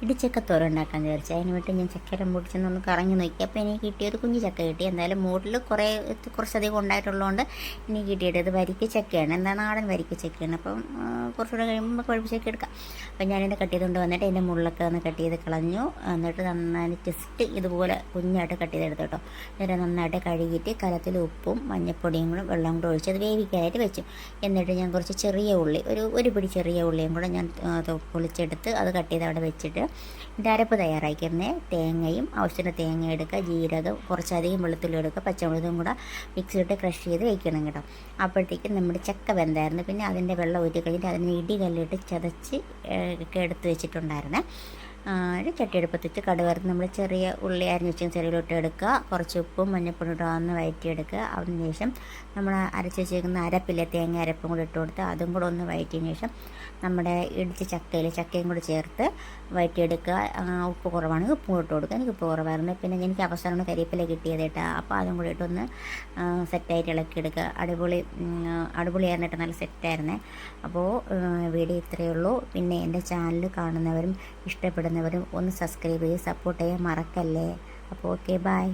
ഇടിച്ചക്കത്തോരൻ ഉണ്ടാക്കാമെന്ന് വിചാരിച്ചു. അതിന് വേണ്ടി ഞാൻ ചക്കരം പൊടിച്ചൊന്ന് കറങ്ങി നോക്കി. അപ്പോൾ എനിക്ക് കിട്ടിയത് കുഞ്ഞു ചക്ക കിട്ടി. എന്തായാലും മൂട്ടിൽ കുറച്ചധികം ഉണ്ടായിട്ടുള്ളതുകൊണ്ട് എനിക്ക് കിട്ടിയത് ഇത് വരിക്ക ചക്കയാണ്. എന്താ നാടൻ വരിക്ക ചക്കയാണ്. അപ്പം കുറച്ചുകൂടെ കഴിയുമ്പോൾ കുഴപ്പിച്ചൊക്കെ എടുക്കാം. അപ്പം ഞാനിത് കട്ട് ചെയ്തുകൊണ്ട് വന്നിട്ട് അതിൻ്റെ മുള്ളൊക്കെ ഒന്ന് കട്ട് ചെയ്ത് കളഞ്ഞു. എന്നിട്ട് നന്നായി ജസ്റ്റ് ഇതുപോലെ കുഞ്ഞായിട്ട് കട്ട് ചെയ്തെടുത്തു കേട്ടോ. എന്നിട്ട് നന്നായിട്ട് കഴുകിയിട്ട് കലത്തിൽ ഉപ്പും മഞ്ഞൾപ്പൊടിയും കൂടെ വെള്ളം കൂടെ ഒഴിച്ച് അത് വേവിക്കാനായിട്ട് വെച്ചു. എന്നിട്ട് ഞാൻ കുറച്ച് ചെറിയ ഉള്ളി ഒരു പിടി ചെറിയ ഉള്ളിയും കൂടെ ഞാൻ പൊളിച്ചെടുത്ത് അത് കട്ട് ചെയ്ത് അവിടെ വെച്ചിട്ട് ഇതിൻ്റെ അരപ്പ് തയ്യാറാക്കിയിരുന്നേ. തേങ്ങയും ആവശ്യത്തിന് തേങ്ങ എടുക്കുക, ജീരകം, കുറച്ചധികം വെളുത്തുള്ളി എടുക്കുക, പച്ചമുളകും കൂടെ മിക്സിയിലിട്ട് ക്രഷ് ചെയ്ത് വയ്ക്കണം കേട്ടോ. അപ്പോഴത്തേക്കും നമ്മുടെ ചക്ക വെന്തായിരുന്നു. പിന്നെ അതിൻ്റെ വെള്ളം ഊറ്റി കഴിഞ്ഞിട്ട് അതിന് ഇടികല്ലിട്ട് ചതച്ച് ഒക്കെ എടുത്ത് വെച്ചിട്ടുണ്ടായിരുന്നേ. ഒരു ചട്ടിയെടുപ്പത്ത് വെച്ച് കടുക് നമ്മൾ ചെറിയ ഉള്ളി അരിഞ്ഞ് വെച്ച് ചെറിയിലോട്ട് എടുക്കുക. കുറച്ച് ഉപ്പും മഞ്ഞൾപ്പൊടി ഇട്ട് ഒന്ന് വഴറ്റിയെടുക്കുക. അതിന് ശേഷം നമ്മൾ അരച്ച് വെച്ചേക്കുന്ന അരപ്പില്ലേ, തേങ്ങ അരപ്പും കൂടി ഇട്ട് കൊടുത്ത് അതും കൂടെ ഒന്ന് വഴറ്റിയതിന് ശേഷം നമ്മുടെ ഇടിച്ച ചക്കയും കൂടി ചേർത്ത് വഴറ്റിയെടുക്കുക. ഉപ്പ് കുറവാണെങ്കിൽ ഉപ്പും ഇട്ട് കൊടുക്കുക. എനിക്ക് ഉപ്പ് കുറവായിരുന്നു. പിന്നെ എനിക്ക് അവസാനമാണ് കരിവേപ്പില കിട്ടിയത് കേട്ടോ. അപ്പോൾ അതും കൂടി ഇട്ടൊന്ന് സെറ്റായിട്ട് ഇളക്കിയെടുക്കുക. അടിപൊളിയായിരുന്നിട്ട് നല്ല സെറ്റായിരുന്നേ. അപ്പോൾ വീഡിയോ ഇത്രയേ ഉള്ളൂ. പിന്നെ എൻ്റെ ചാനൽ കാണുന്നവരും ഇഷ്ടപ്പെടുന്നവരും ഒന്ന് സബ്സ്ക്രൈബ് ചെയ്ത് സപ്പോർട്ട് ചെയ്യാൻ മറക്കല്ലേ. അപ്പോൾ ഓക്കെ, ബൈ.